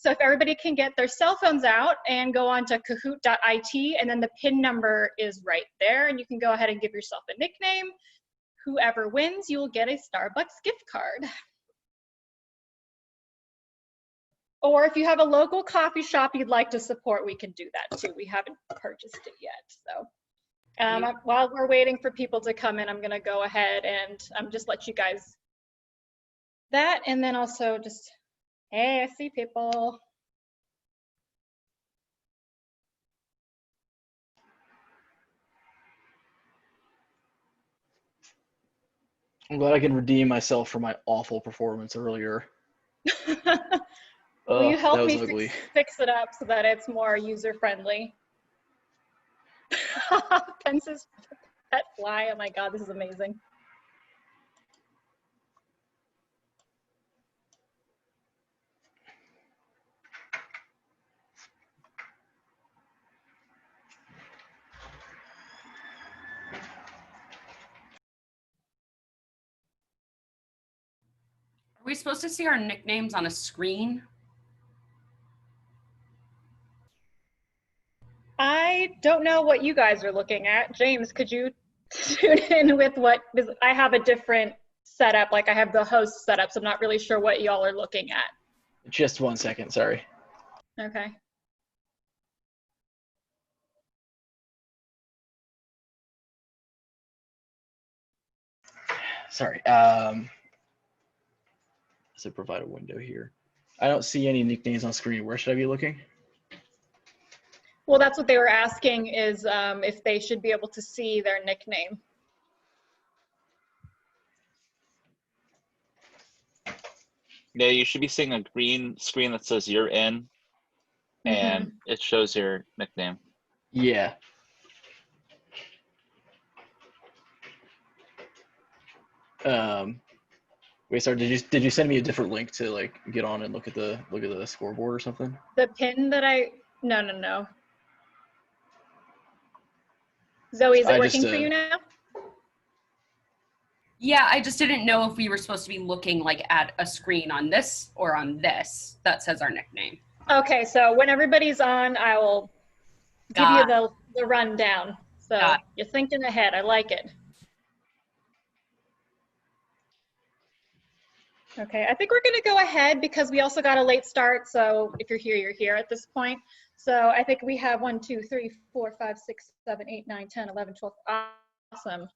So if everybody can get their cell phones out and go on to kahoot.it, and then the PIN number is right there, and you can go ahead and give yourself a nickname. Whoever wins, you will get a Starbucks gift card. Or if you have a local coffee shop you'd like to support, we can do that too. We haven't purchased it yet. So while we're waiting for people to come in, I'm gonna go ahead and just let you guys that, and then also just, hey, I see people. I'm glad I can redeem myself for my awful performance earlier. Will you help me fix it up so that it's more user-friendly? Pence's pet fly, oh my God, this is amazing. Are we supposed to see our nicknames on a screen? I don't know what you guys are looking at. James, could you tune in with what, because I have a different setup, like I have the host setup, so I'm not really sure what y'all are looking at. Just 1 second, sorry. Okay. Sorry. Does it provide a window here? I don't see any nicknames on screen. Where should I be looking? Well, that's what they were asking, is if they should be able to see their nickname. Yeah, you should be seeing a green screen that says you're in, and it shows your nickname. Yeah. Wait, sorry, did you send me a different link to like get on and look at the scoreboard or something? The pin that no. Zoe, is it working for you now? Yeah, I just didn't know if we were supposed to be looking like at a screen on this or on this that says our nickname. Okay, so when everybody's on, I will give you the rundown. So you're thinking ahead. I like it. Okay, I think we're going to go ahead because we also got a late start. So if you're here, you're here at this point. So I think we have 1, 2, 3, 4, 5, 6, 7, 8, 9, 10, 11, 12. Awesome.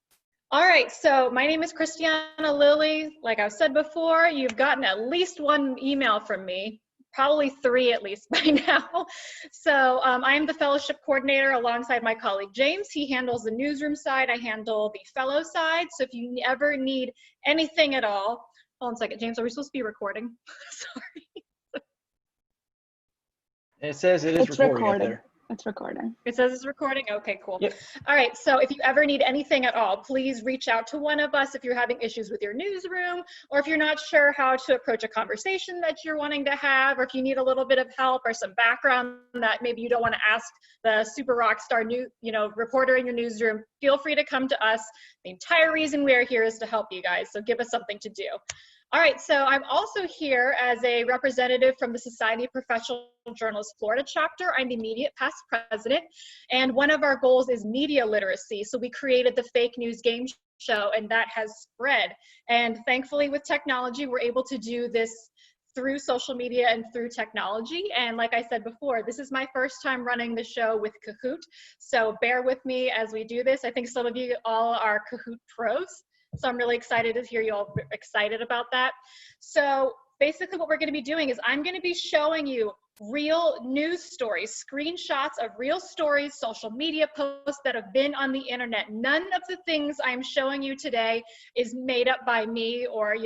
All right, so my name is Christiana Lilly. Like I've said before, you've gotten at least 1 email from me, probably 3 at least by now. So I'm the fellowship coordinator alongside my colleague James. He handles the newsroom side. I handle the fellow side. So if you ever need anything at all, hold on a second, James, are we supposed to be recording? Sorry. It says it's recording up there. It's recording. It says it's recording? Okay, cool. Yep. All right, so if you ever need anything at all, please reach out to one of us if you're having issues with your newsroom, or if you're not sure how to approach a conversation that you're wanting to have, or if you need a little bit of help or some background that maybe you don't want to ask the super rock star reporter in your newsroom, feel free to come to us. The entire reason we are here is to help you guys, so give us something to do. All right, so I'm also here as a representative from the Society of Professional Journalists Florida chapter. I'm the immediate past president, and one of our goals is media literacy. So we created the fake news game show, and that has spread. And thankfully with technology, we're able to do this through social media and through technology. And like I said before, this is my first time running the show with Kahoot. So bear with me as we do this. I think some of you all are Kahoot pros. So I'm really excited to hear you all excited about that. So basically what we're going to be doing is I'm going to be showing you real news stories, screenshots of real stories, social media posts that have been on the internet. None of the things I'm showing you today is made up by me or,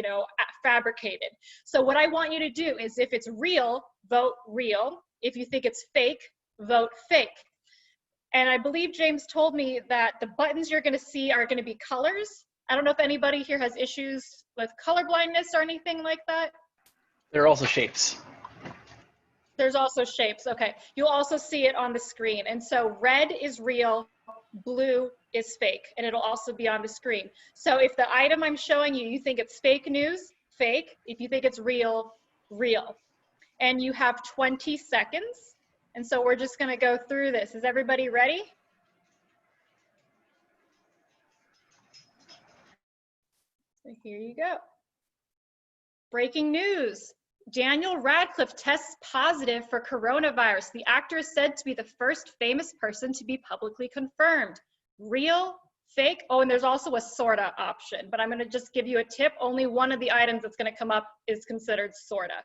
fabricated. So what I want you to do is if it's real, vote real. If you think it's fake, vote fake. And I believe James told me that the buttons you're going to see are going to be colors. I don't know if anybody here has issues with color blindness or anything like that. There are also shapes. There's also shapes, okay. You'll also see it on the screen. And so red is real, blue is fake, and it'll also be on the screen. So if the item I'm showing you, you think it's fake news, fake. If you think it's real, real. and you have 20 seconds. And so we're just gonna go through this. Is everybody ready? So here you go. Breaking news. Daniel Radcliffe tests positive for coronavirus. The actor is said to be the first famous person to be publicly confirmed. Real, fake? Oh, and there's also a sorta option, but I'm gonna just give you a tip. Only one of the items that's gonna come up is considered sorta.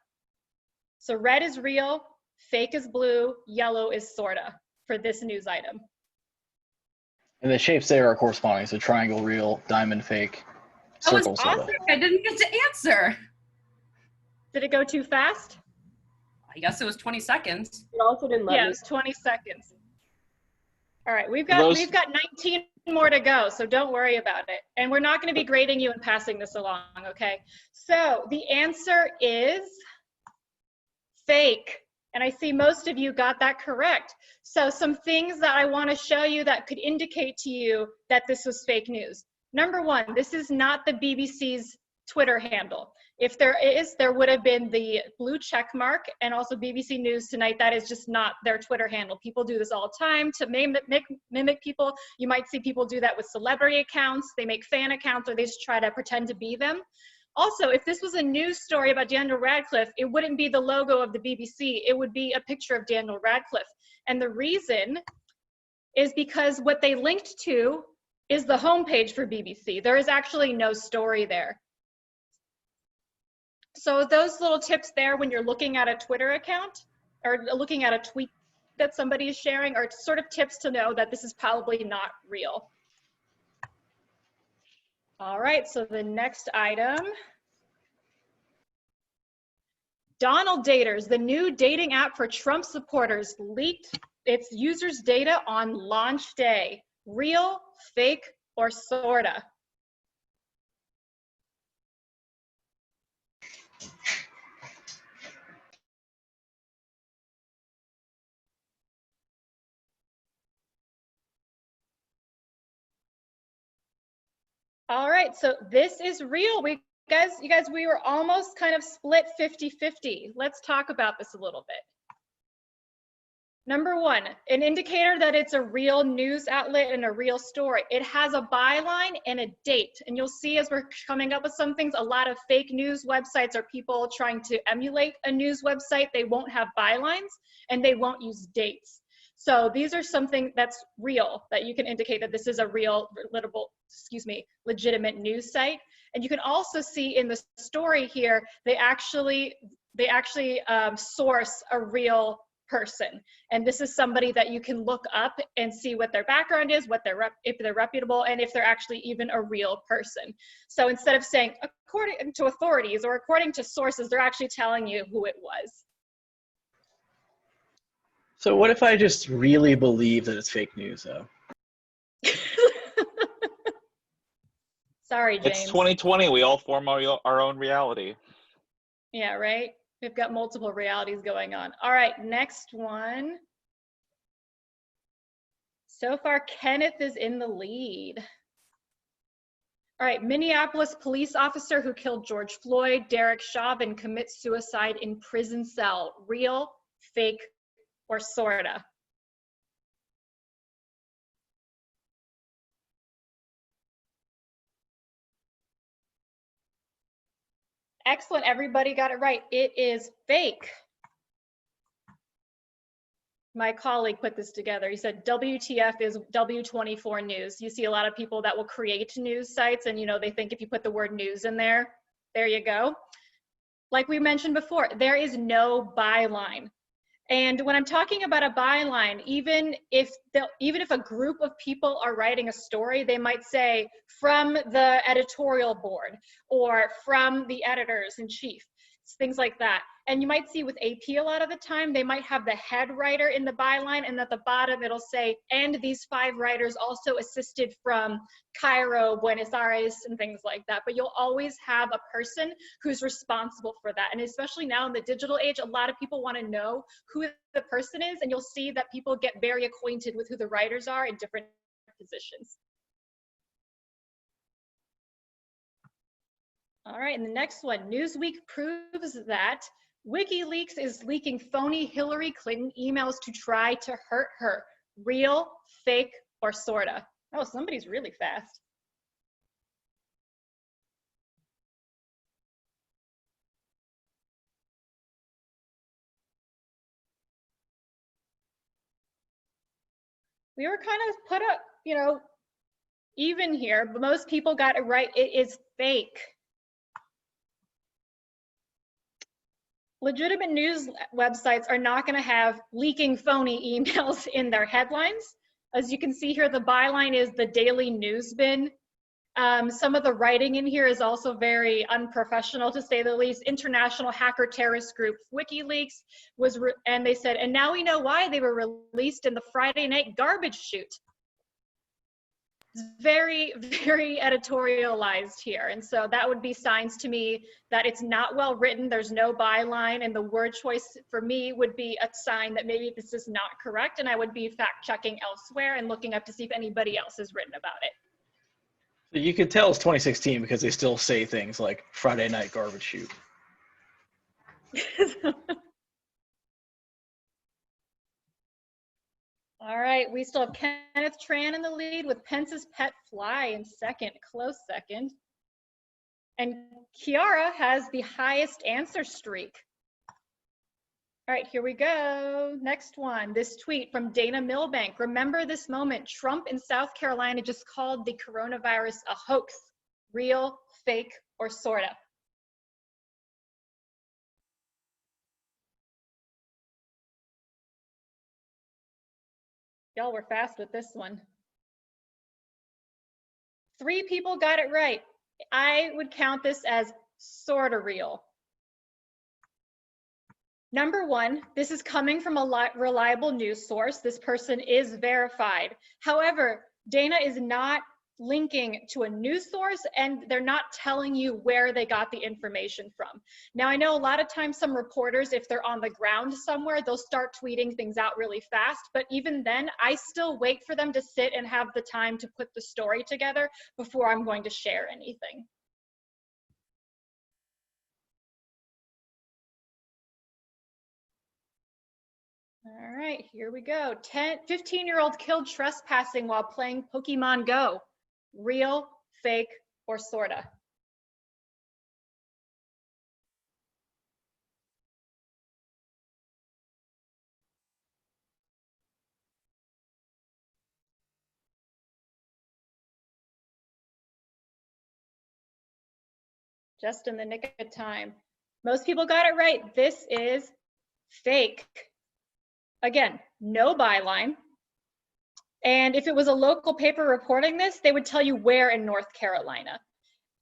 So red is real, fake is blue, yellow is sorta for this news item. And the shapes there are corresponding. So triangle real, diamond fake, That was circle soda. awesome. I didn't get to answer. Did it go too fast? I guess it was 20 seconds. It also didn't let Yeah, it me. was 20 seconds. All right, we've got 19 more to go, so don't worry about it. And we're not going to be grading you and passing this along, okay? So the answer is fake. And I see most of you got that correct. So some things that I want to show you that could indicate to you that this was fake news. Number one, this is not the BBC's Twitter handle. If there is, there would have been the blue check mark, and also BBC News Tonight. That is just not their Twitter handle. People do this all the time to mimic people. You might see people do that with celebrity accounts. They make fan accounts, or they just try to pretend to be them. Also, if this was a news story about Daniel Radcliffe, it wouldn't be the logo of the BBC. It would be a picture of Daniel Radcliffe. And the reason is because what they linked to is the homepage for BBC. There is actually no story there. So those little tips there when you're looking at a Twitter account or looking at a tweet that somebody is sharing are sort of tips to know that this is probably not real. All right, so the next item. Donald Daters, the new dating app for Trump supporters, leaked its users' data on launch day. Real, fake, or sorta? All right, so this is real. You guys, we were almost kind of split 50-50. Let's talk about this a little bit. Number one, an indicator that it's a real news outlet and a real story. It has a byline and a date. And you'll see as we're coming up with some things, a lot of fake news websites are people trying to emulate a news website. They won't have bylines and they won't use dates. So these are something that's real, that you can indicate that this is a real, legitimate news site. And you can also see in the story here, they actually source a real person. And this is somebody that you can look up and see what their background is, if they're reputable, and if they're actually even a real person. So instead of saying according to authorities or according to sources, they're actually telling you who it was. So what if I just really believe that it's fake news, though? Sorry, James. It's 2020. We all form our own reality. Yeah, right? We've got multiple realities going on. All right, next one. So far, Kenneth is in the lead. All right, Minneapolis police officer who killed George Floyd, Derek Chauvin, commits suicide in prison cell. Real, fake, or sorta? Excellent, everybody got it right. It is fake. My colleague put this together. He said WTF is W24 News. You see a lot of people that will create news sites and they think if you put the word news in there, there you go. Like we mentioned before, there is no byline. And when I'm talking about a byline, even if a group of people are writing a story, they might say from the editorial board or from the editors in chief, things like that. And you might see with AP a lot of the time, they might have the head writer in the byline, and at the bottom it'll say, and these 5 writers also assisted from Cairo, Buenos Aires, and things like that. But you'll always have a person who's responsible for that. And especially now in the digital age, a lot of people want to know who the person is, and you'll see that people get very acquainted with who the writers are in different positions. All right, and the next one, Newsweek proves that WikiLeaks is leaking phony Hillary Clinton emails to try to hurt her. Real, fake, or sorta? Oh, somebody's really fast. We were kind of put up, you know, even here, but most people got it right. It is fake. Legitimate news websites are not going to have leaking phony emails in their headlines. As you can see here, the byline is the Daily News Bin. Some of the writing in here is also very unprofessional, to say the least. International hacker terrorist group WikiLeaks was, and they said, and now we know why they were released in the Friday night garbage chute. It's very, very editorialized here. And so that would be signs to me that it's not well written. There's no byline, and the word choice for me would be a sign that maybe this is not correct, and I would be fact checking elsewhere and looking up to see if anybody else has written about it. So you could tell it's 2016 because they still say things like Friday night garbage chute. All right, we still have Kenneth Tran in the lead with Pence's pet fly in second, close second. And Kiara has the highest answer streak. All right, here we go. Next one, this tweet from Dana Milbank. Remember this moment, Trump in South Carolina just called the coronavirus a hoax. Real, fake, or sorta? Y'all were fast with this one. 3 people got it right. I would count this as sorta real. Number 1, this is coming from a reliable news source. This person is verified. However, Dana is not linking to a news source, and they're not telling you where they got the information from. Now, I know a lot of times some reporters, if they're on the ground somewhere, they'll start tweeting things out really fast. But even then, I still wait for them to sit and have the time to put the story together before I'm going to share anything. All right, here we go. 15-year-old killed trespassing while playing Pokemon Go. Real, fake, or sorta? Just in the nick of time. Most people got it right. This is fake. Again, no byline. And if it was a local paper reporting this, they would tell you where in North Carolina.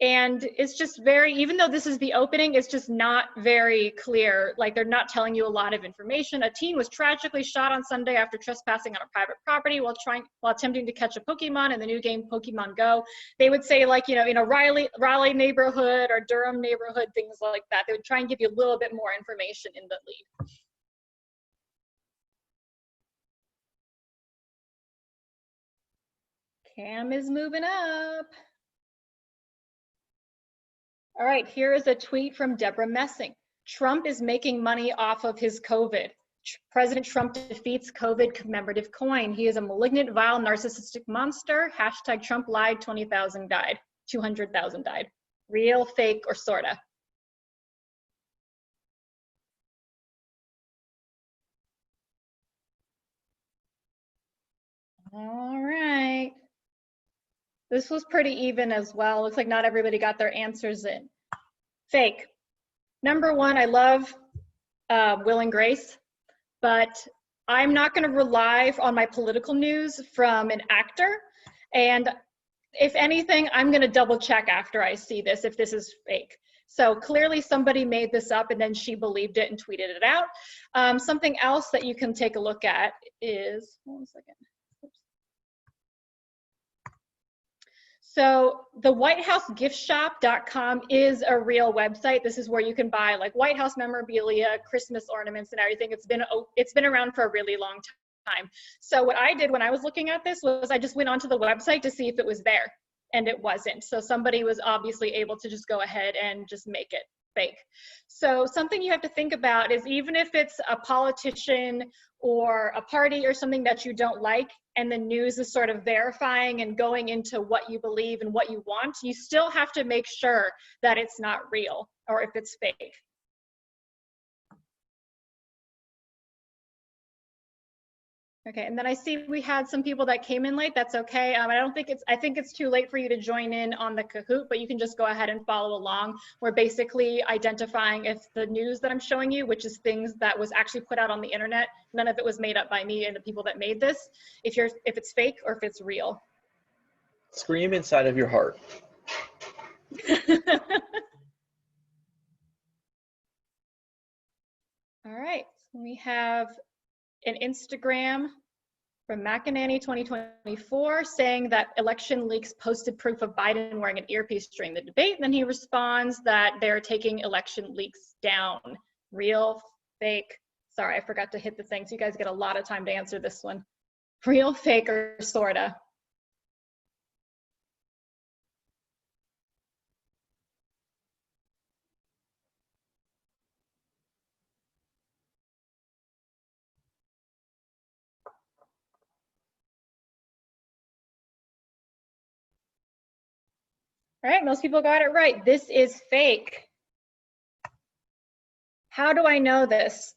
And it's just very, even though this is the opening, it's just not very clear. Like, they're not telling you a lot of information. A teen was tragically shot on Sunday after trespassing on a private property while attempting to catch a Pokemon in the new game Pokemon Go. They would say, like, you know, in a Raleigh neighborhood or Durham neighborhood, things like that. They would try and give you a little bit more information in the lead. Cam is moving up. All right, here is a tweet from Deborah Messing. Trump is making money off of his COVID. President Trump defeats COVID commemorative coin. He is a malignant, vile, narcissistic monster. Hashtag Trump lied, 20,000 died. 200,000 died. Real, fake, or sorta? All right. This was pretty even as well. Looks like not everybody got their answers in. Fake. Number 1, I love Will and Grace, but I'm not going to rely on my political news from an actor. And if anything, I'm going to double check after I see this if this is fake. So clearly somebody made this up and then she believed it and tweeted it out. Something else that you can take a look at is, one second. So the WhiteHouseGiftShop.com is a real website. This is where you can buy like White House memorabilia, Christmas ornaments, and everything. It's been around for a really long time. So what I did when I was looking at this was I just went onto the website to see if it was there, and it wasn't. So somebody was obviously able to just go ahead and just make it fake. So something you have to think about is, even if it's a politician or a party or something that you don't like, and the news is sort of verifying and going into what you believe and what you want, you still have to make sure that it's not real or if it's fake. Okay, and then I see we had some people that came in late. That's okay. I think it's too late for you to join in on the Kahoot, but you can just go ahead and follow along. We're basically identifying if the news that I'm showing you, which is things that was actually put out on the internet, none of it was made up by me and the people that made this, if it's fake or if it's real. Scream inside of your heart. All right, so we have an Instagram from McEnany 2024 saying that election leaks posted proof of Biden wearing an earpiece during the debate. And then he responds that they're taking election leaks down. Real, fake? Sorry, I forgot to hit the thing. So you guys get a lot of time to answer this one. Real, fake, or sorta? All right, most people got it right. This is fake. How do I know this?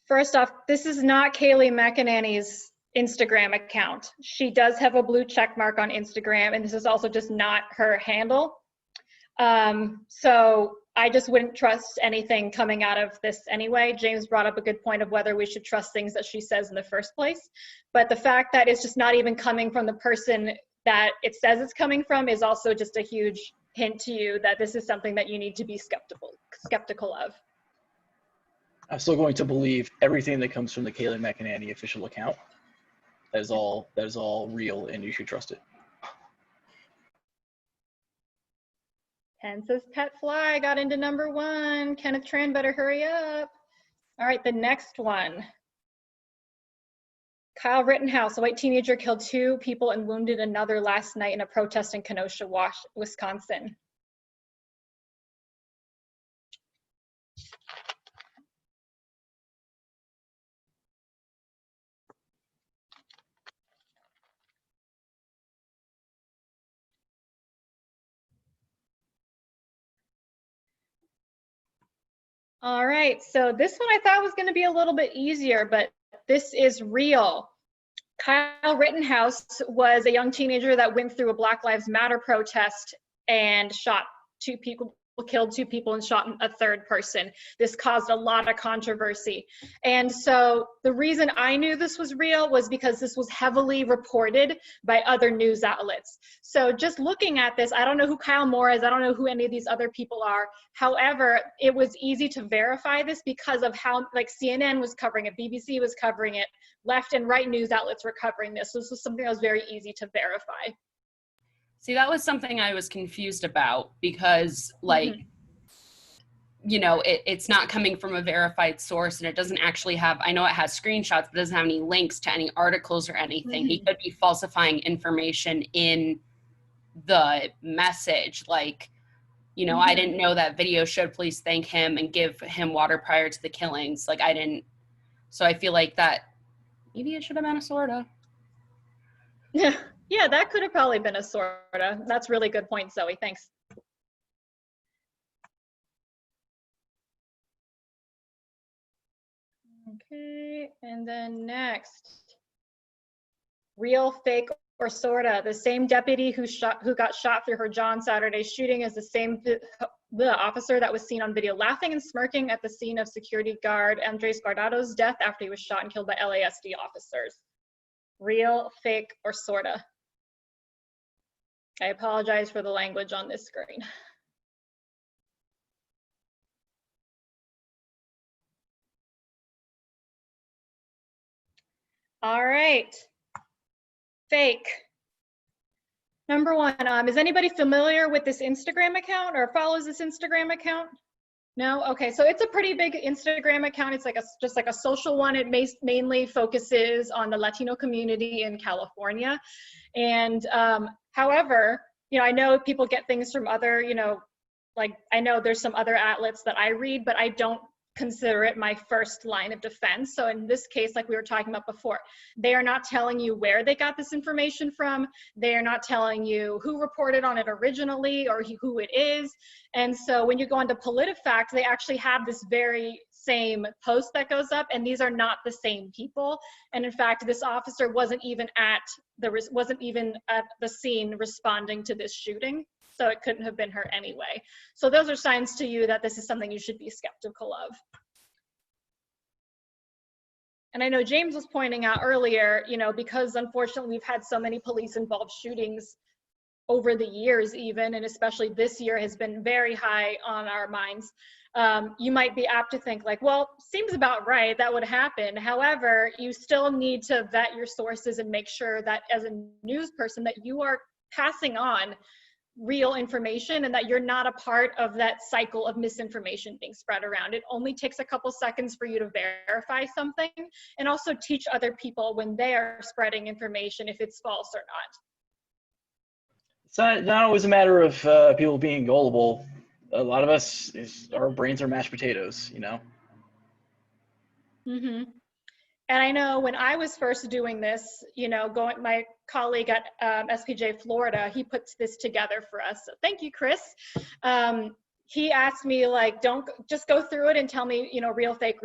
First off, this is not Kayleigh McEnany's Instagram account. She does have a blue check mark on Instagram, and this is also just not her handle. So I just wouldn't trust anything coming out of this anyway. James brought up a good point of whether we should trust things that she says in the first place. But the fact that it's just not even coming from the person that it says it's coming from is also just a huge hint to you that this is something that you need to be skeptical of. I'm still going to believe everything that comes from the Kayleigh McEnany official account. That is all real, and you should trust it. Ken says Pet Fly got into number 1. Kenneth Tran better hurry up. All right, the next one. Kyle Rittenhouse, a white teenager, killed 2 people and wounded another last night in a protest in Kenosha, Wisconsin. All right, so this one I thought was going to be a little bit easier, but this is real. Kyle Rittenhouse was a young teenager that went through a Black Lives Matter protest and shot 2 people, killed 2 people and shot a 3rd person. This caused a lot of controversy. And so the reason I knew this was real was because this was heavily reported by other news outlets. So just looking at this, I don't know who Kyle Moore is. I don't know who any of these other people are. However, it was easy to verify this because of how, like, CNN was covering it, BBC was covering it, left and right news outlets were covering this. So this was something that was very easy to verify. See, that was something I was confused about because, like, you know, it's not coming from a verified source, and it doesn't actually have, I know it has screenshots, but it doesn't have any links to any articles or anything. He could be falsifying information in the message. Like, you know, I didn't know that video showed police thank him and give him water prior to the killings. Like, I didn't, so I feel like that maybe it should have been a sorta. Yeah, that could have probably been a sorta. That's a really good point, Zoe. Thanks. Okay, and then next. Real, fake, or sorta. The same deputy who got shot through her jaw on Saturday's shooting is the same the officer that was seen on video laughing and smirking at the scene of security guard Andres Guardado's death after he was shot and killed by LASD officers. Real, fake, or sorta? I apologize for the language on this screen. All right, fake. Number 1, is anybody familiar with this Instagram account or follows this Instagram account? No? Okay, so it's a pretty big Instagram account. It's like just like a social one. It mainly focuses on the Latino community in California. And however, you know, I know people get things from other, you know, like, I know there's some other outlets that I read, but I don't consider it my first line of defense. So in this case, like we were talking about before, they are not telling you where they got this information from. They are not telling you who reported on it originally or who it is. And so when you go into Politifact, they actually have this very same post that goes up, and these are not the same people. And in fact, this officer wasn't even at the scene responding to this shooting. So it couldn't have been her anyway. So those are signs to you that this is something you should be skeptical of. And I know James was pointing out earlier, you know, because unfortunately we've had so many police involved shootings over the years even, and especially this year has been very high on our minds. You might be apt to think like, well, seems about right, that would happen. However, you still need to vet your sources and make sure that as a news person that you are passing on real information and that you're not a part of that cycle of misinformation being spread around. It only takes a couple seconds for you to verify something and also teach other people when they are spreading information if it's false or not. It's not always a matter of people being gullible. A lot of us, our brains are mashed potatoes, you know? Mm-hmm. And I know when I was first doing this, you know, my colleague at SPJ Florida, he puts this together for us. So thank you, Chris. He asked me like, don't just go through it and tell me, you know, real, fake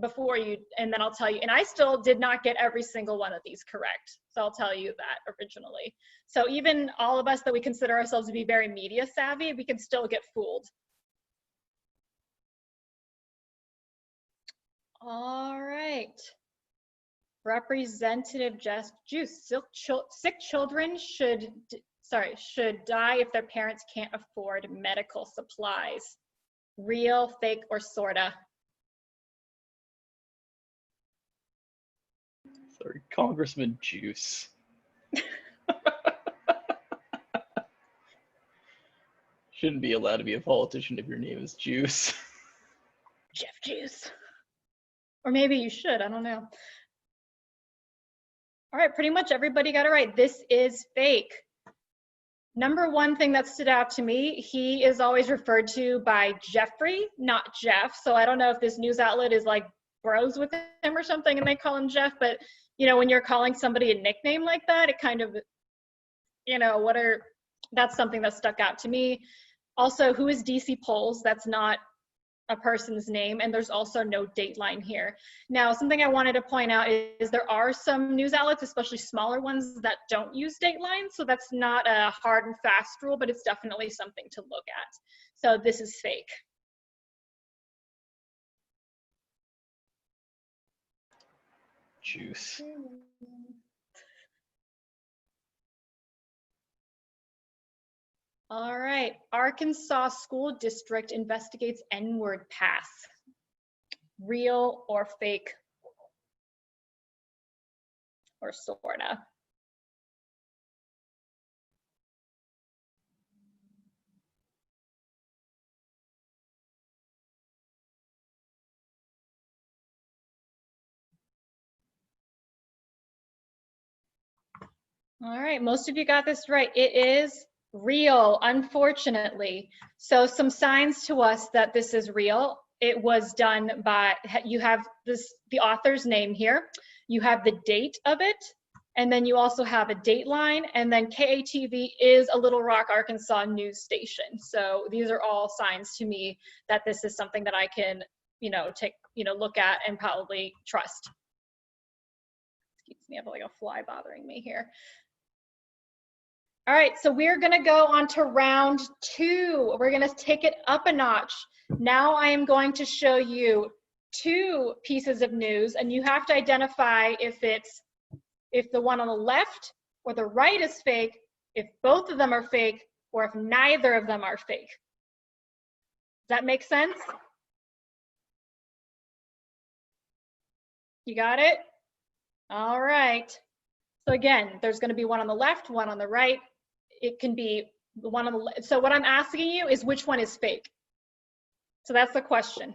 before you, and then I'll tell you. And I still did not get every single one of these correct. So I'll tell you that originally. So even all of us that we consider ourselves to be very media savvy, we can still get fooled. All right. Representative Just Juice. Sick children should die if their parents can't afford medical supplies. Real, fake, or sorta? Sorry, Congressman Juice. Shouldn't be allowed to be a politician if your name is Juice. Jeff Juice. Or maybe you should, I don't know. All right, pretty much everybody got it right. This is fake. Number one thing that stood out to me, he is always referred to by Jeffrey, not Jeff. So I don't know if this news outlet is like bros with him or something and they call him Jeff, but you know, when you're calling somebody a nickname like that, it kind of, you know, that's something that stuck out to me. Also, who is DC Polls? That's not a person's name, and there's also no dateline here. Now, something I wanted to point out is there are some news outlets, especially smaller ones, that don't use dateline, so that's not a hard and fast rule, but it's definitely something to look at. So this is fake. Juice. All right, Arkansas School District investigates N-word pass. Real or fake? Or sorta? All right, most of you got this right. It is real, unfortunately. So some signs to us that this is real. It was done by, you have the author's name here, you have the date of it, and then you also have a dateline, and then KATV is a Little Rock, Arkansas news station. So these are all signs to me that this is something that I can, you know, look at and probably trust. Excuse me, I have like a fly bothering me here. All right, so we're gonna go on to round 2. We're gonna take it up a notch. Now I am going to show you 2 pieces of news, and you have to identify if the one on the left or the right is fake, if both of them are fake, or if neither of them are fake. Does that make sense? You got it? All right. So again, there's gonna be one on the left, one on the right. It can be the one on the left. So what I'm asking you is which one is fake? So that's the question.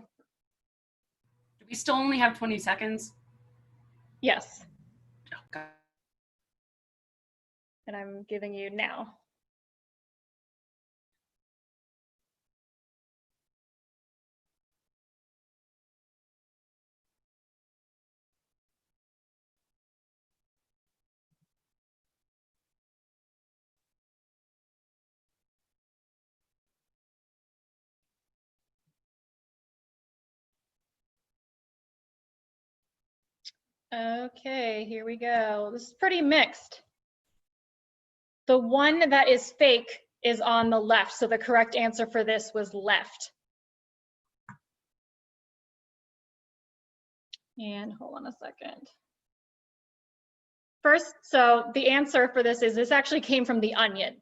Do we still only have 20 seconds? Yes. Oh, God. And I'm giving you now. Okay, here we go. This is pretty mixed. The one that is fake is on the left, so the correct answer for this was left. And hold on a second. First, so the answer for this actually came from The Onion.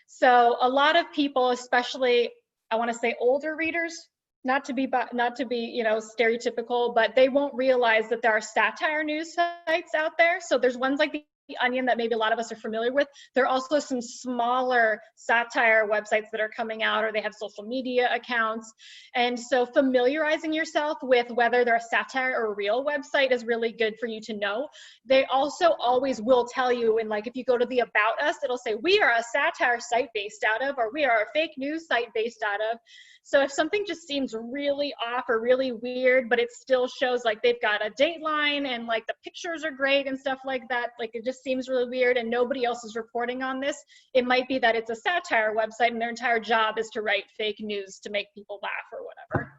So a lot of people, especially, I want to say older readers, not to be stereotypical, but they won't realize that there are satire news sites out there. So there's ones like The Onion that maybe a lot of us are familiar with. There are also some smaller satire websites that are coming out, or they have social media accounts. And so familiarizing yourself with whether they're a satire or a real website is really good for you to know. They also always will tell you, and like if you go to the About Us, it'll say, we are a satire site based out of, or we are a fake news site based out of. So if something just seems really off or really weird, but it still shows like they've got a dateline and like the pictures are great and stuff like that, like it just seems really weird and nobody else is reporting on this, it might be that it's a satire website and their entire job is to write fake news to make people laugh or whatever.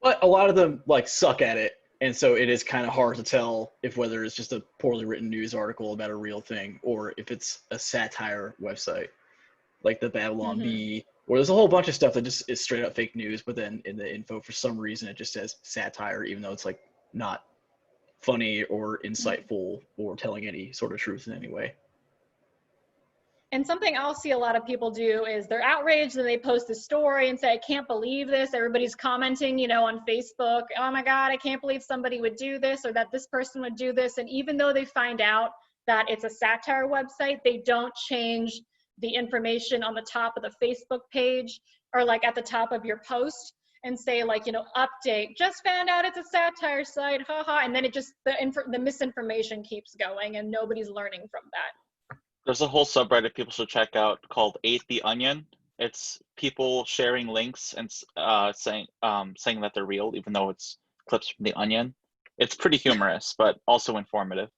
But a lot of them like suck at it, and so it is kind of hard to tell if whether it's just a poorly written news article about a real thing or if it's a satire website, like the Babylon Bee, or there's a whole bunch of stuff that just is straight up fake news, but then in the info for some reason it just says satire, even though it's like not funny or insightful or telling any sort of truth in any way. And something I'll see a lot of people do is they're outraged and they post a story and say, I can't believe this. Everybody's commenting, on Facebook, oh my God, I can't believe somebody would do this or that this person would do this. And even though they find out that it's a satire website, they don't change the information on the top of the Facebook page or like at the top of your post and say like, update, just found out it's a satire site, haha. And then it just, the misinformation keeps going and nobody's learning from that. There's a whole subreddit people should check out called Ate the Onion. It's people sharing links and saying that they're real, even though it's clips from The Onion. It's pretty humorous, but also informative.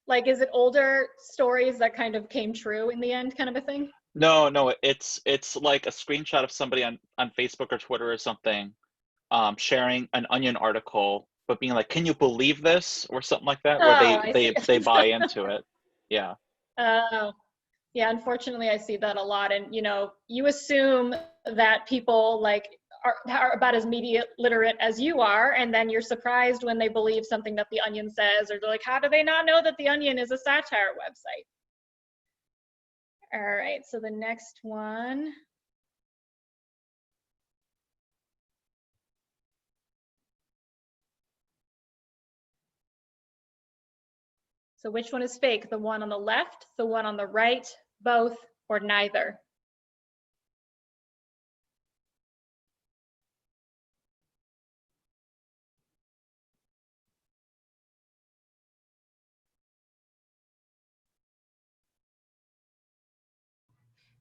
Like, is it older stories that kind of came true in the end kind of a thing? No, it's like a screenshot of somebody on Facebook or Twitter or something sharing an Onion article, but being like, can you believe this? Or something like that, where they buy into it. Yeah. Yeah, unfortunately I see that a lot. And, you assume that people like are about as media literate as you are, and then you're surprised when they believe something that The Onion says, or they're like, how do they not know that The Onion is a satire website? All right, so the next one. So which one is fake? The one on the left, the one on the right, both, or neither?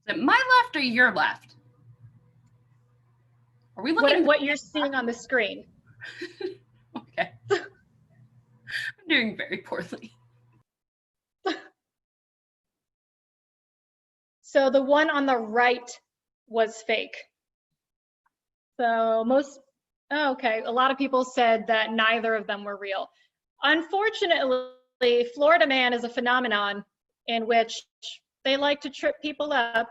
Is it my left or your left? Are we looking what you're seeing on the screen? Okay. I'm doing very poorly. So the one on the right was fake. So okay, a lot of people said that neither of them were real. Unfortunately, Florida Man is a phenomenon in which they like to trip people up,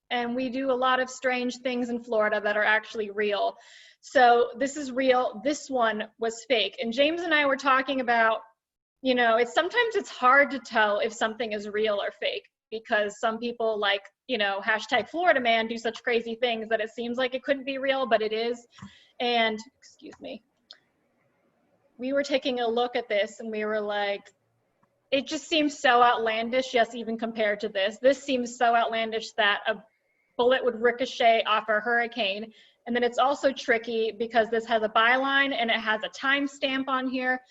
and we do a lot of strange things in Florida that are actually real. So this is real. This one was fake. And James and I were talking about, sometimes it's hard to tell if something is real or fake, because some people like, hashtag Florida Man do such crazy things that it seems like it couldn't be real, but it is. And, excuse me, we were taking a look at this and we were like, it just seems so outlandish, yes, even compared to this. This seems so outlandish that a bullet would ricochet off a hurricane. And then it's also tricky because this has a byline and it has a timestamp on here,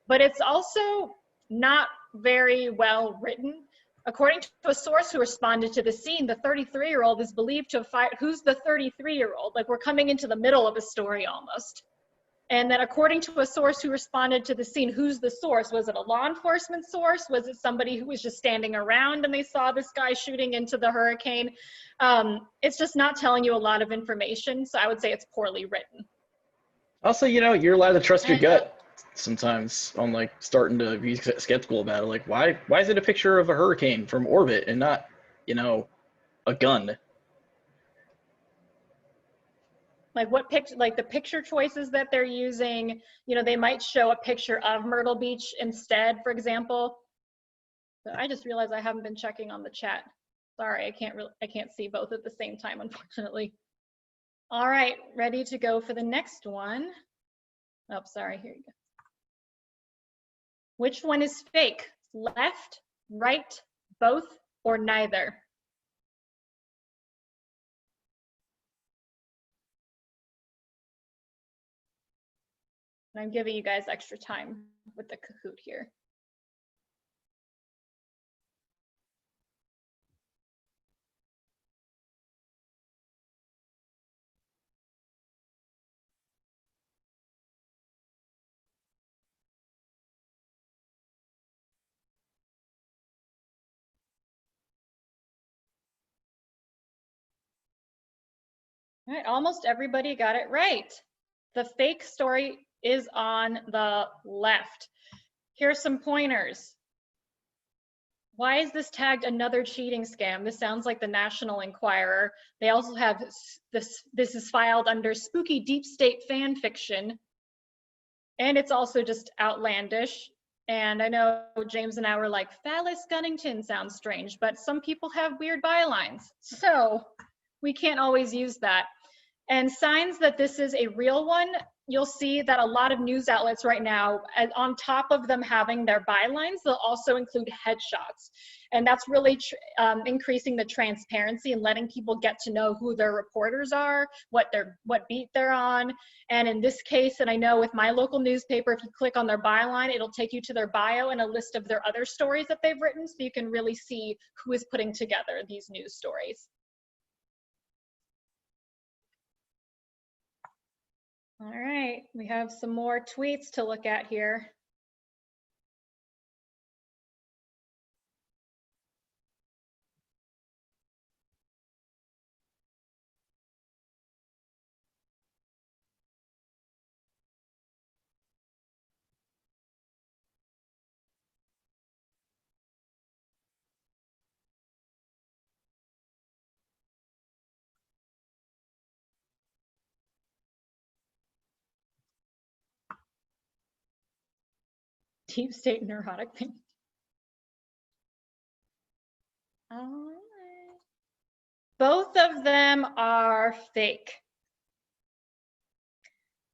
but it's also not very well written. According to a source who responded to the scene, the 33-year-old is believed to have fired. Who's the 33-year-old? Like, we're coming into the middle of a story almost. And then according to a source who responded to the scene, who's the source? Was it a law enforcement source? Was it somebody who was just standing around and they saw this guy shooting into the hurricane? It's just not telling you a lot of information. So I would say it's poorly written. Also, you're allowed to trust your gut. sometimes I'm like starting to be skeptical about it. Like, why is it a picture of a hurricane from orbit and not, a gun? Like what picture, like the picture choices that they're using, they might show a picture of Myrtle Beach instead, for example. So I just realized I haven't been checking on the chat. Sorry, I can't see both at the same time, unfortunately. All right, ready to go for the next one. Oh, sorry, here you go. Which one is fake? Left, right, both, or neither? And I'm giving you guys extra time with the Kahoot here. All right, almost everybody got it right. The fake story is on the left. Here's some pointers. Why is this tagged another cheating scam? This sounds like the National Enquirer. They also have this is filed under spooky deep state fan fiction. And it's also just outlandish. And I know James and I were like, Phallus Gunnington sounds strange, but some people have weird bylines. So we can't always use that. And signs that this is a real one, you'll see that a lot of news outlets right now, on top of them having their bylines, they'll also include headshots. And that's really increasing the transparency and letting people get to know who their reporters are, what beat they're on. And in this case, and I know with my local newspaper, if you click on their byline, it'll take you to their bio and a list of their other stories that they've written, so you can really see who is putting together these news stories. All right, we have some more tweets to look at here. Deep state neurotic thing. All right. Both of them are fake.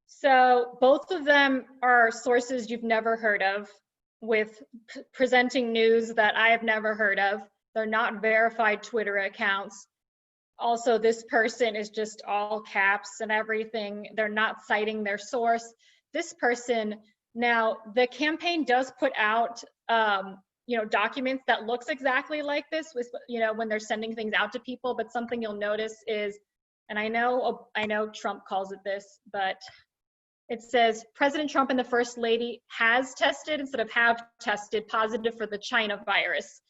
So both of them are sources you've never heard of, with presenting news that I have never heard of. They're not verified Twitter accounts. Also, this person is just all caps and everything. They're not citing their source. This person, now the campaign does put out documents that looks exactly like this, with when they're sending things out to people, but something you'll notice is, and I know Trump calls it this, but it says President Trump and the First Lady has tested instead of have tested positive for the China virus.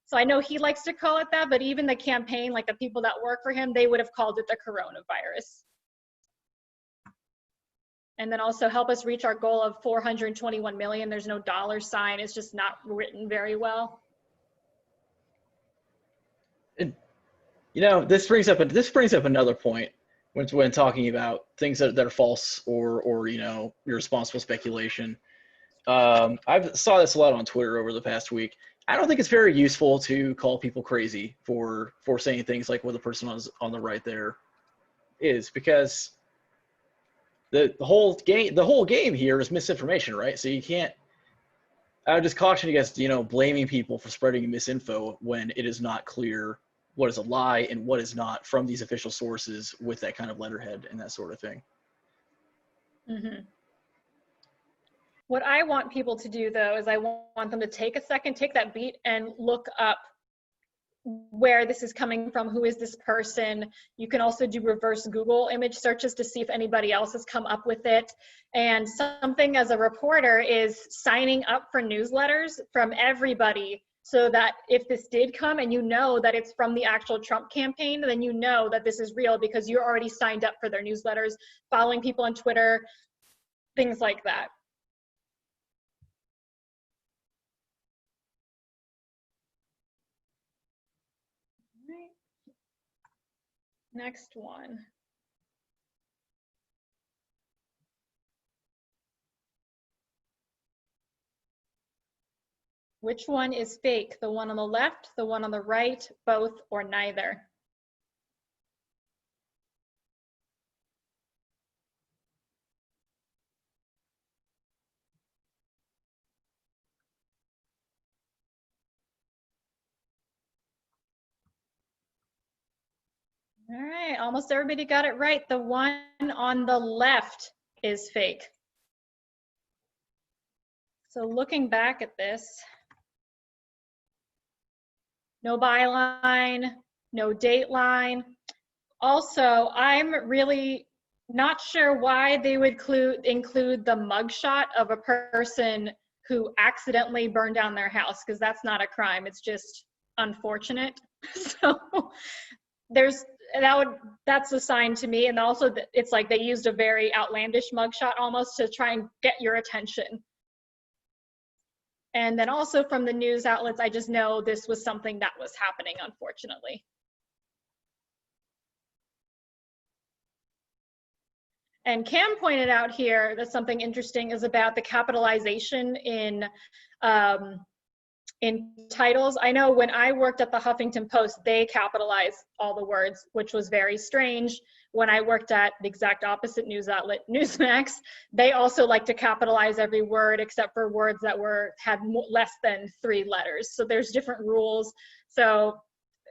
So I know he likes to call it that, but even the campaign, like the people that work for him, they would have called it the coronavirus. And then also help us reach our goal of 421 million. There's no dollar sign. It's just not written very well. And, this brings up another point when talking about things that are false or irresponsible speculation. I've saw this a lot on Twitter over the past week. I don't think it's very useful to call people crazy for saying things like what the person on the right there is, because the whole game here is misinformation, right? So you can't. I would just caution against blaming people for spreading misinfo when it is not clear what is a lie and what is not from these official sources with that kind of letterhead and that sort of thing. Mm-hmm. What I want people to do, though, is I want them to take a second, take that beat, and look up where this is coming from. Who is this person? You can also do reverse Google image searches to see if anybody else has come up with it. And something as a reporter is signing up for newsletters from everybody, so that if this did come and that it's from the actual Trump campaign, then that this is real because you're already signed up for their newsletters, following people on Twitter, things like that. Next one. Which one is fake? The one on the left, the one on the right, both, or neither? All right, almost everybody got it right. The one on the left is fake. So looking back at this, no byline, no dateline. Also, I'm really not sure why they would include the mugshot of a person who accidentally burned down their house, because that's not a crime. It's just unfortunate. So that's a sign to me. And also it's like they used a very outlandish mugshot almost to try and get your attention. And then also from the news outlets, I just know this was something that was happening, unfortunately. And Cam pointed out here that something interesting is about the capitalization in titles. I know when I worked at the Huffington Post, they capitalized all the words, which was very strange. When I worked at the exact opposite news outlet, Newsmax, they also like to capitalize every word except for words that had less than 3 letters. So there's different rules. So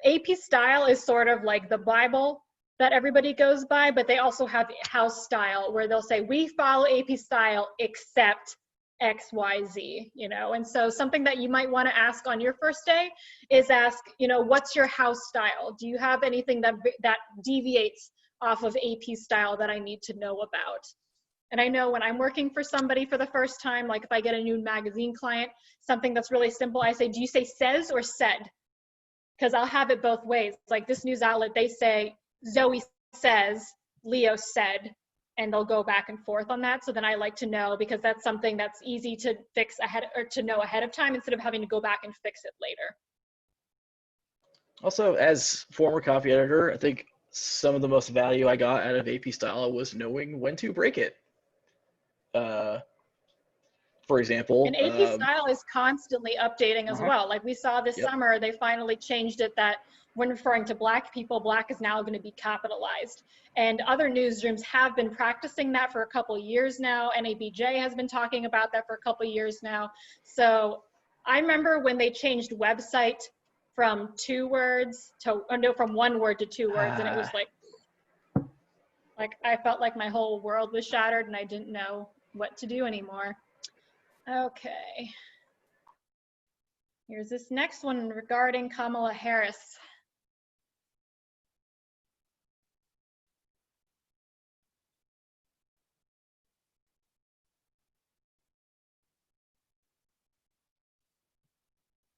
AP Style is sort of like the Bible that everybody goes by, but they also have House Style, where they'll say, we follow AP Style except XYZ, you know. And so something that you might want to ask on your first day is ask, you know, what's your house style? Do you have anything that deviates off of AP Style that I need to know about? And I know when I'm working for somebody for the first time, like if I get a new magazine client, something that's really simple, I say, do you say says or said? Because I'll have it both ways. Like this news outlet, they say, Zoe says, Leo said, and they'll go back and forth on that. So then I like to know, because that's something that's easy to fix ahead, or to know ahead of time instead of having to go back and fix it later. Also, as former copy editor, I think some of the most value I got out of AP Style was knowing when to break it. For example, and AP Style is constantly updating as well. Like we saw this summer, they finally changed it that when referring to Black people, Black is now going to be capitalized. And other newsrooms have been practicing that for a couple of years now. NABJ has been talking about that for a couple of years now. So I remember when they changed website from 2 words to, no, from 1 word to 2 words, and it was like I felt like my whole world was shattered and I didn't know what to do anymore. Okay. Here's this next one regarding Kamala Harris.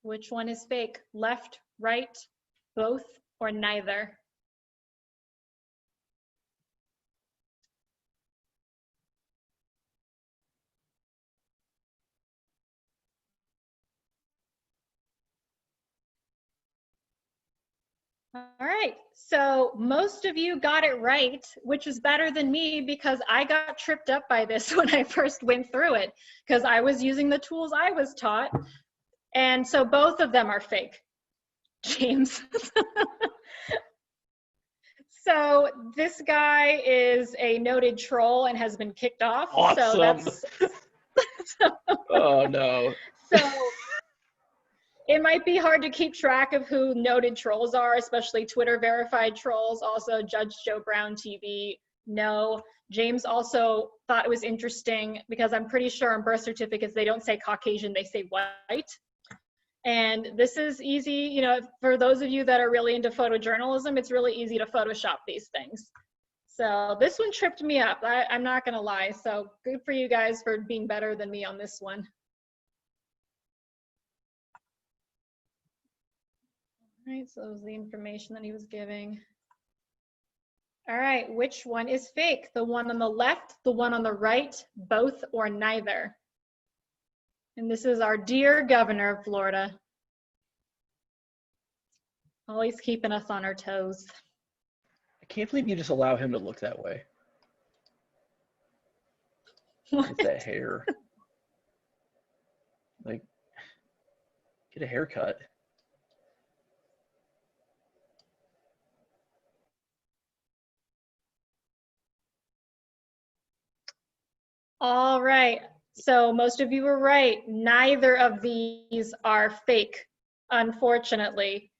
Which one is fake? Left, right, both, or neither? All right, so most of you got it right, which is better than me because I got tripped up by this when I first went through it because I was using the tools I was taught. And so both of them are fake, James. So this guy is a noted troll and has been kicked off. Awesome. So that's Oh no. So it might be hard to keep track of who noted trolls are, especially Twitter verified trolls. Also, Judge Joe Brown TV, no. James also thought it was interesting because I'm pretty sure on birth certificates they don't say Caucasian, they say white. And this is easy, you know, for those of you that are really into photojournalism, it's really easy to Photoshop these things. So this one tripped me up, I'm not gonna lie. So good for you guys for being better than me on this one. All right, so that was the information that he was giving. All right, which one is fake? The one on the left, the one on the right, both, or neither? And this is our dear governor of Florida. Always keeping us on our toes. I can't believe you just allow him to look that way. With that hair. Like, get a haircut. All right. So most of you were right. Neither of these are fake, unfortunately.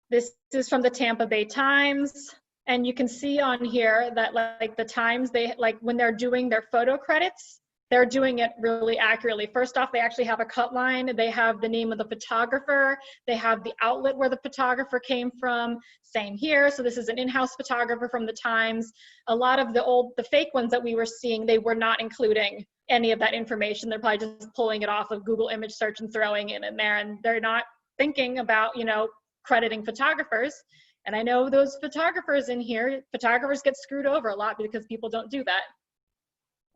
This is from the Tampa Bay Times. And you can see on here that like the Times, they like when they're doing their photo credits, they're doing it really accurately. First off, they actually have a cut line. They have the name of the photographer. They have the outlet where the photographer came from. Same here. So this is an in-house photographer from the Times. A lot of the fake ones that we were seeing, they were not including any of that information. They're probably just pulling it off of Google image search and throwing it in there. And they're not thinking about, you know, crediting photographers. And I know those photographers in here, photographers get screwed over a lot because people don't do that.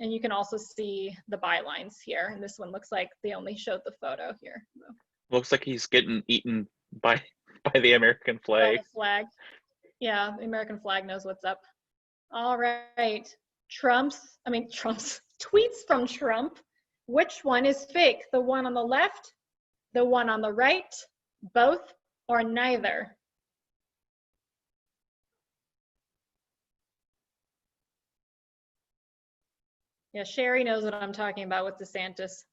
And you can also see the bylines here. And this one looks like they only showed the photo here. Looks like he's getting eaten by the American flag. By the flag. Yeah, the American flag knows what's up. All right. Trump's tweets from Trump. Which one is fake? The one on the left, the one on the right, both, or neither? Yeah, Sherry knows what I'm talking about with DeSantis.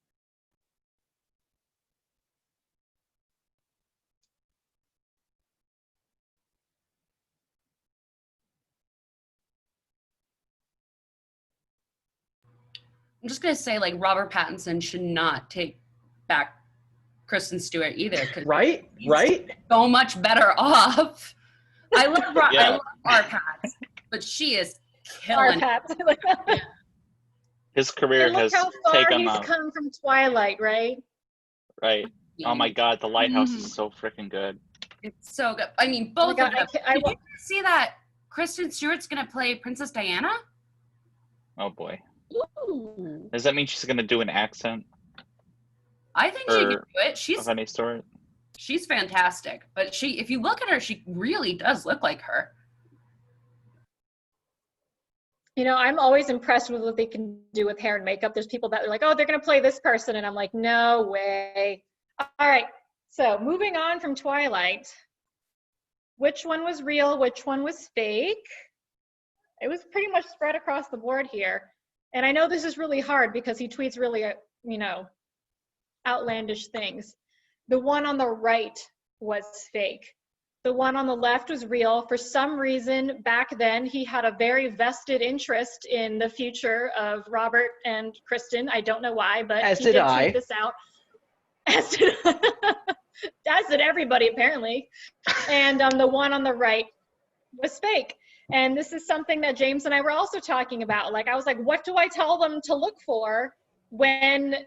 I'm just gonna say, like, Robert Pattinson should not take back Kristen Stewart either. Right? So much better off. I love Yeah. I love our Pats, but she is killing it. His career and has look how far taken he's off. come from Twilight, right? Right. Oh my God, The Lighthouse is so freaking good. It's so good. I mean, both of them. Did you see that Kristen Stewart's gonna play Princess Diana? Oh boy. Ooh. Does that mean she's gonna do an accent I think she can do it. of any sort? She's fantastic. But if you look at her, she really does look like her. You know, I'm always impressed with what they can do with hair and makeup. There's people that are like, oh, they're going to play this person. And I'm like, no way. All right. So moving on from Twilight, which one was real? Which one was fake? It was pretty much spread across the board here. And I know this is really hard because he tweets really, you know, outlandish things. The one on the right was fake. The one on the left was real. For some reason, back then, he had a very vested interest in the future of Robert and Kristen. I don't know why, but he did tweet this out. As did everybody, apparently. And the one on the right was fake. And this is something that James and I were also talking about. Like, I was like, what do I tell them to look for when,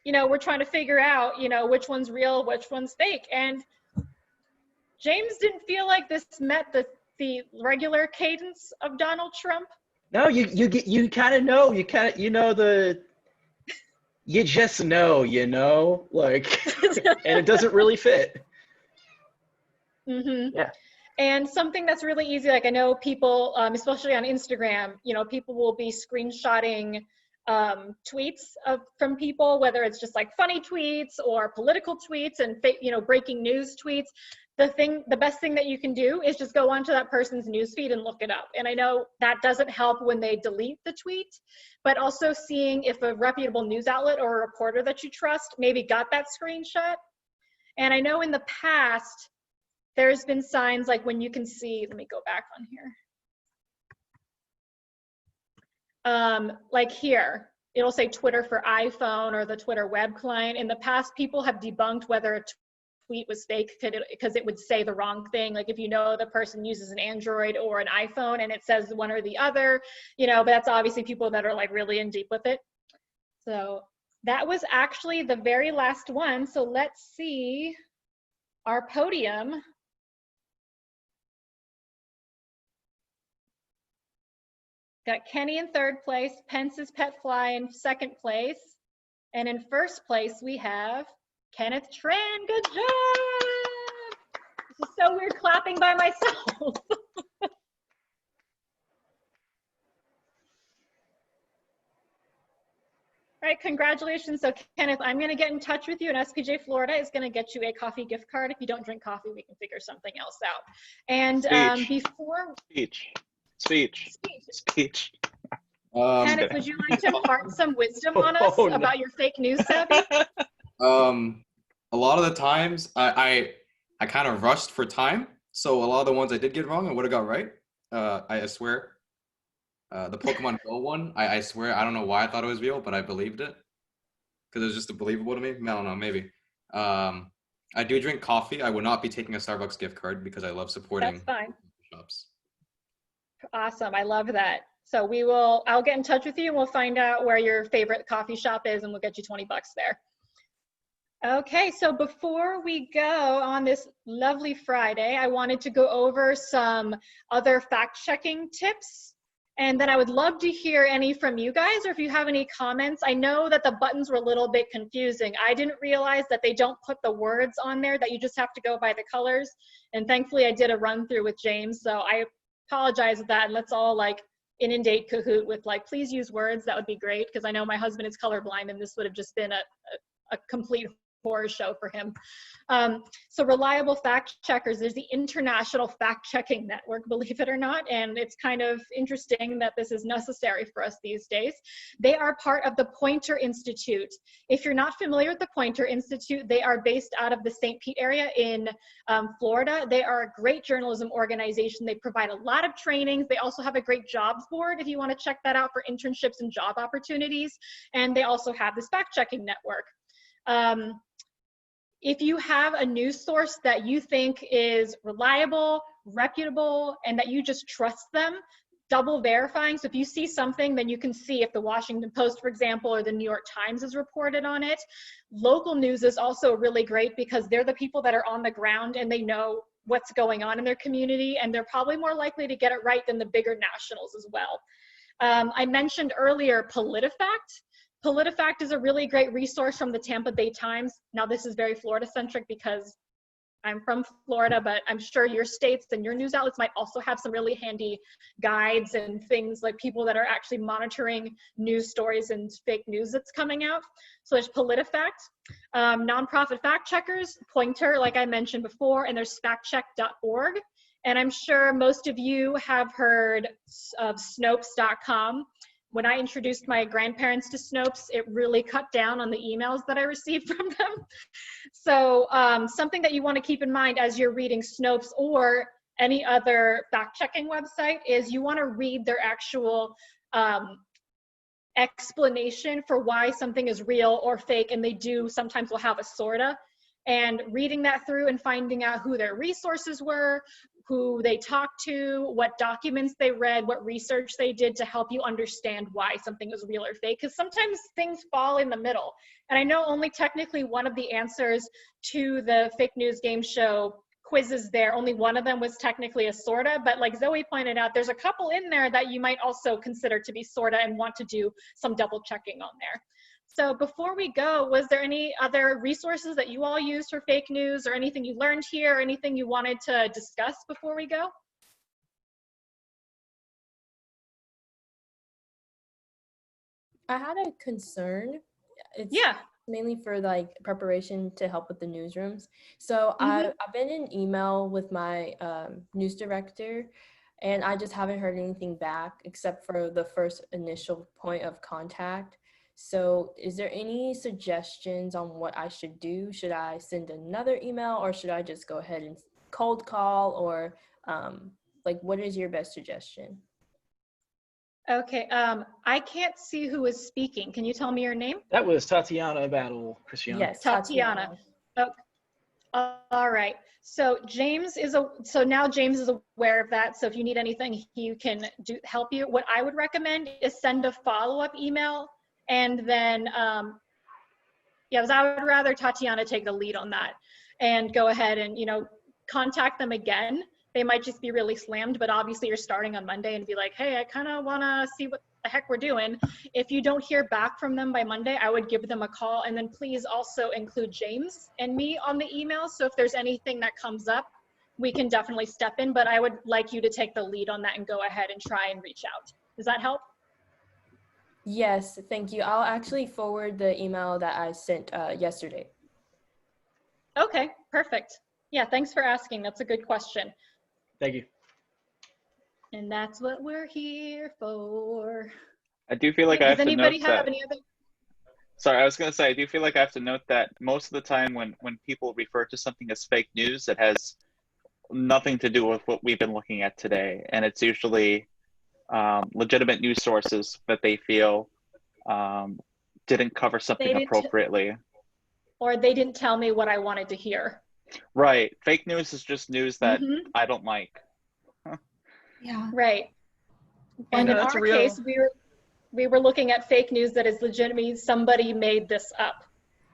you know, we're trying to figure out, you know, which one's real, which one's fake? And James didn't feel like this met the regular cadence of Donald Trump. No, you kind of know. You just know, like, and it doesn't really fit. Mm-hmm. Yeah. And something that's really easy, like I know people, especially on Instagram, you know, people will be screenshotting tweets from people, whether it's just like funny tweets or political tweets and, you know, breaking news tweets. The best thing that you can do is just go onto that person's newsfeed and look it up. And I know that doesn't help when they delete the tweet, but also seeing if a reputable news outlet or a reporter that you trust maybe got that screenshot. And I know in the past, there's been signs like when you can see, let me go back on here. Like here, it'll say Twitter for iPhone or the Twitter web client. In the past, people have debunked whether a tweet was fake because it would say the wrong thing. Like if you know the person uses an Android or an iPhone and it says one or the other, you know, but that's obviously people that are like really in deep with it. So that was actually the very last one. So let's see our podium. Got Kenny in third place, Pence's Pet Fly in second place, and in first place we have Kenneth Tran. Good job! This is so weird clapping by myself. All right, congratulations. So Kenneth, I'm going to get in touch with you, and SPJ Florida is going to get you a coffee gift card. If you don't drink coffee, we can figure something else out. And Speech. Kenneth, would you like to impart some wisdom on us about your fake news savvy? A lot of the times I kind of rushed for time, so a lot of the ones I did get wrong, I would have got right. I swear. The Pokemon Go one, I swear, I don't know why I thought it was real, but I believed it. Because it was just believable to me. I don't know, maybe. I do drink coffee. I would not be taking a Starbucks gift card because I love supporting shops. Awesome, I love that. So I'll get in touch with you and we'll find out where your favorite coffee shop is and we'll get you 20 bucks there. Okay, so before we go on this lovely Friday, I wanted to go over some other fact-checking tips. And then I would love to hear any from you guys, or if you have any comments. I know that the buttons were a little bit confusing. I didn't realize that they don't put the words on there, that you just have to go by the colors. And thankfully I did a run through with James, so I apologize for that. And let's all inundate Kahoot with please use words. That would be great, because I know my husband is colorblind and this would have just been a complete horror show for him. So reliable fact checkers, there's the International Fact Checking Network, believe it or not, and it's kind of interesting that this is necessary for us these days. They are part of the Poynter Institute. If you're not familiar with the Poynter Institute, they are based out of the St. Pete area in Florida. They are a great journalism organization. They provide a lot of trainings. They also have a great jobs board if you want to check that out for internships and job opportunities. And they also have this fact checking network. If you have a news source that you think is reliable, reputable, and that you just trust them, double verifying. So if you see something, then you can see if the Washington Post, for example, or the New York Times has reported on it. Local news is also really great because they're the people that are on the ground and they know what's going on in their community, and they're probably more likely to get it right than the bigger nationals as well. I mentioned earlier Politifact. Politifact is a really great resource from the Tampa Bay Times. Now this is very Florida centric because I'm from Florida, but I'm sure your states and your news outlets might also have some really handy guides and things like people that are actually monitoring news stories and fake news that's coming out. So there's Politifact, nonprofit fact checkers, Poynter, like I mentioned before, and there's factcheck.org. And I'm sure most of you have heard of Snopes.com. When I introduced my grandparents to Snopes, it really cut down on the emails that I received from them. So something that you want to keep in mind as you're reading Snopes or any other fact-checking website is you want to read their actual explanation for why something is real or fake, and they do sometimes will have a sorta. And reading that through and finding out who their resources were, who they talked to, what documents they read, what research they did to help you understand why something is real or fake, because sometimes things fall in the middle. And I know only technically one of the answers to the fake news game show quizzes there, only one of them was technically a sorta, but like Zoe pointed out, there's a couple in there that you might also consider to be sorta and want to do some double checking on there. So before we go, was there any other resources that you all use for fake news, or anything you learned here, or anything you wanted to discuss before we go? I had a concern. It's mainly for preparation to help with the newsrooms. So I've been in email with my news director, and I just haven't heard anything back except for the first initial point of contact. So is there any suggestions on what I should do? Should I send another email, or should I just go ahead and cold call, or what is your best suggestion? Okay, I can't see who is speaking. Can you tell me your name? That was Tatiana Battle, Christiana. Yes, Tatiana. Oh, all right. So now James is aware of that. So if you need anything, he can help you. What I would recommend is send a follow-up email. And then, because I would rather Tatiana take the lead on that and go ahead and, contact them again. They might just be really slammed, but obviously you're starting on Monday and be like, hey, I kind of want to see what the heck we're doing. If you don't hear back from them by Monday, I would give them a call, and then please also include James and me on the email. So if there's anything that comes up, we can definitely step in, but I would like you to take the lead on that and go ahead and try and reach out. Does that help? Yes, thank you. I'll actually forward the email that I sent yesterday. Okay, perfect. Yeah, thanks for asking. That's a good question. Thank you. And that's what we're here for. I do feel like I have Does to anybody note have that. any other? Sorry, I was going to say, I do feel like I have to note that most of the time when people refer to something as fake news, it has nothing to do with what we've been looking at today. And it's usually legitimate news sources that they feel didn't cover something appropriately. Or they didn't tell me what I wanted to hear. Right. Fake news is just news that I don't like. Yeah. Right. And in our case, we were looking at fake news that is legitimately somebody made this up.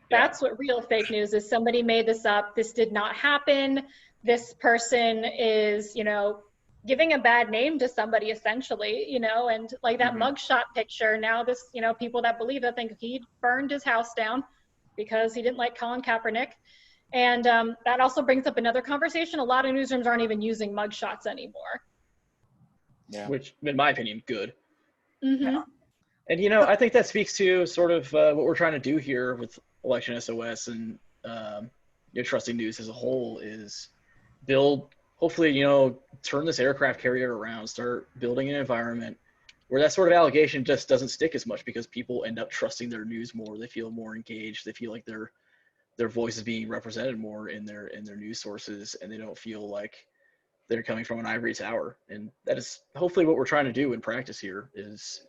That's what real fake news is. Somebody made this up. This did not happen. This person is, you know, giving a bad name to somebody essentially, you know, and like that mugshot picture. Now this, you know, people that believe that think he burned his house down because he didn't like Colin Kaepernick. And that also brings up another conversation. A lot of newsrooms aren't even using mugshots anymore. Yeah. Which, in my opinion, good. Yeah. And, you know, I think that speaks to sort of what we're trying to do here with Election SOS and you know, trusting news as a whole is build, hopefully, you know, turn this aircraft carrier around, start building an environment where that sort of allegation just doesn't stick as much because people end up trusting their news more. They feel more engaged. They feel like their voice is being represented more in their news sources, and they don't feel like they're coming from an ivory tower. And that is hopefully what we're trying to do in practice here is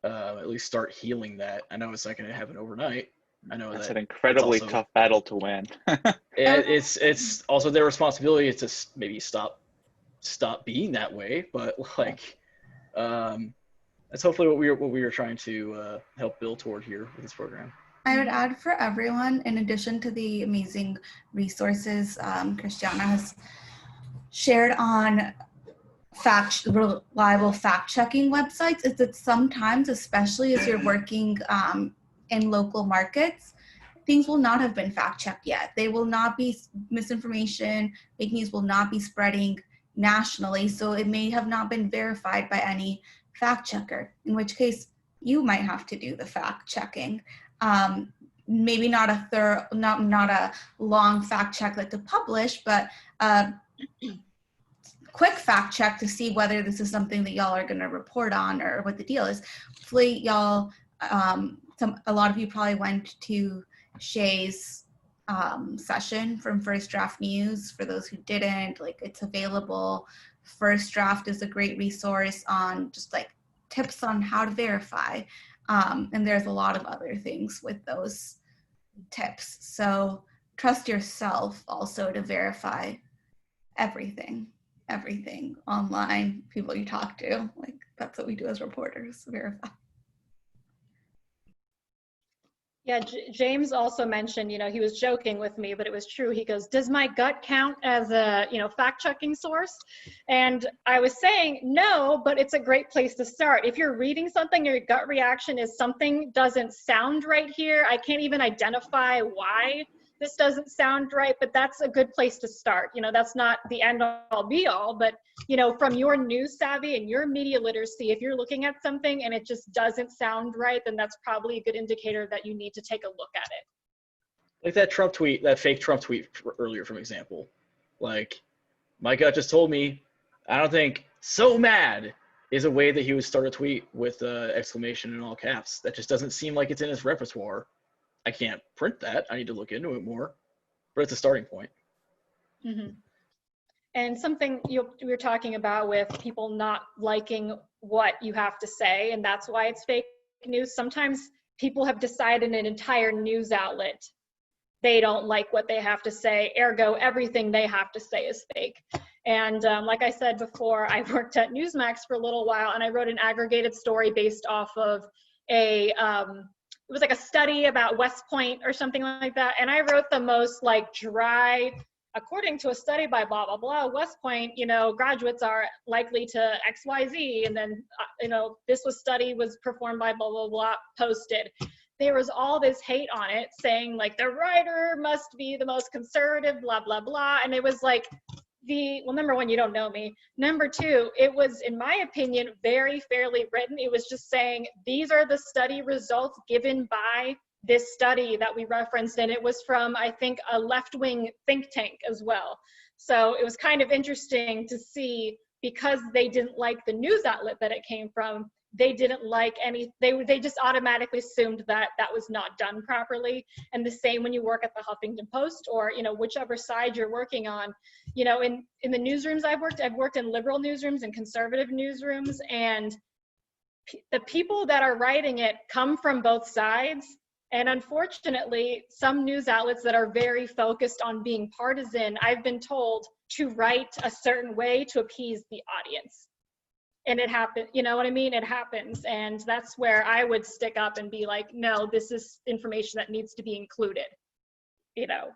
at least start healing that. I know it's not going to happen overnight. I know that's that an incredibly tough battle to win. It's also their responsibility to maybe stop being that way, but like that's hopefully what we are trying to help build toward here with this program. I would add for everyone, in addition to the amazing resources Christiana has shared on reliable fact-checking websites, is that sometimes, especially as you're working in local markets, things will not have been fact-checked yet. They will not be misinformation. Fake news will not be spreading nationally, so it may have not been verified by any fact-checker, in which case you might have to do the fact-checking. Maybe not a not a long fact-check like to publish, but quick fact check to see whether this is something that y'all are going to report on or what the deal is. Hopefully y'all, a lot of you probably went to Shay's session from First Draft News. For those who didn't, like, it's available. First Draft is a great resource on just like tips on how to verify. And there's a lot of other things with those tips. So trust yourself also to verify everything online, people you talk to. Like, that's what we do as reporters, verify. Yeah, James also mentioned, you know, he was joking with me, but it was true. He goes, does my gut count as a, you know, fact-checking source? And I was saying, no, but it's a great place to start. If you're reading something, your gut reaction is something doesn't sound right here. I can't even identify why this doesn't sound right, but that's a good place to start. You know, that's not the end all be all, but, you know, from your news savvy and your media literacy, if you're looking at something and it just doesn't sound right, then that's probably a good indicator that you need to take a look at it. Like that Trump tweet, that fake Trump tweet earlier, for example. Like, my gut just told me, I don't think "so mad" is a way that he would start a tweet with exclamation in all caps. That just doesn't seem like it's in his repertoire. I can't print that. I need to look into it more, but it's a starting point. Mm-hmm. And something you were talking about with people not liking what you have to say, and that's why it's fake news. Sometimes people have decided an entire news outlet, they don't like what they have to say, ergo everything they have to say is fake. And like I said before, I worked at Newsmax for a little while, and I wrote an aggregated story based off of it was like a study about West Point or something like that. And I wrote the most like dry, according to a study by blah, blah, blah, West Point, you know, graduates are likely to XYZ. And then, you know, this study was performed by blah, blah, blah, posted. There was all this hate on it saying like the writer must be the most conservative, blah, blah, blah. And it was like, well, number one, you don't know me. Number two, it was, in my opinion, very fairly written. It was just saying, these are the study results given by this study that we referenced, and it was from, I think, a left-wing think tank as well. So it was kind of interesting to see, because they didn't like the news outlet that it came from, they didn't like they just automatically assumed that that was not done properly. And the same when you work at the Huffington Post, or, you know, whichever side you're working on. You know, in the newsrooms I've worked in liberal newsrooms and conservative newsrooms, and the people that are writing it come from both sides. And unfortunately, some news outlets that are very focused on being partisan, I've been told to write a certain way to appease the audience. And it happened, you know what I mean? It happens. And that's where I would stick up and be like, no, this is information that needs to be included, you know?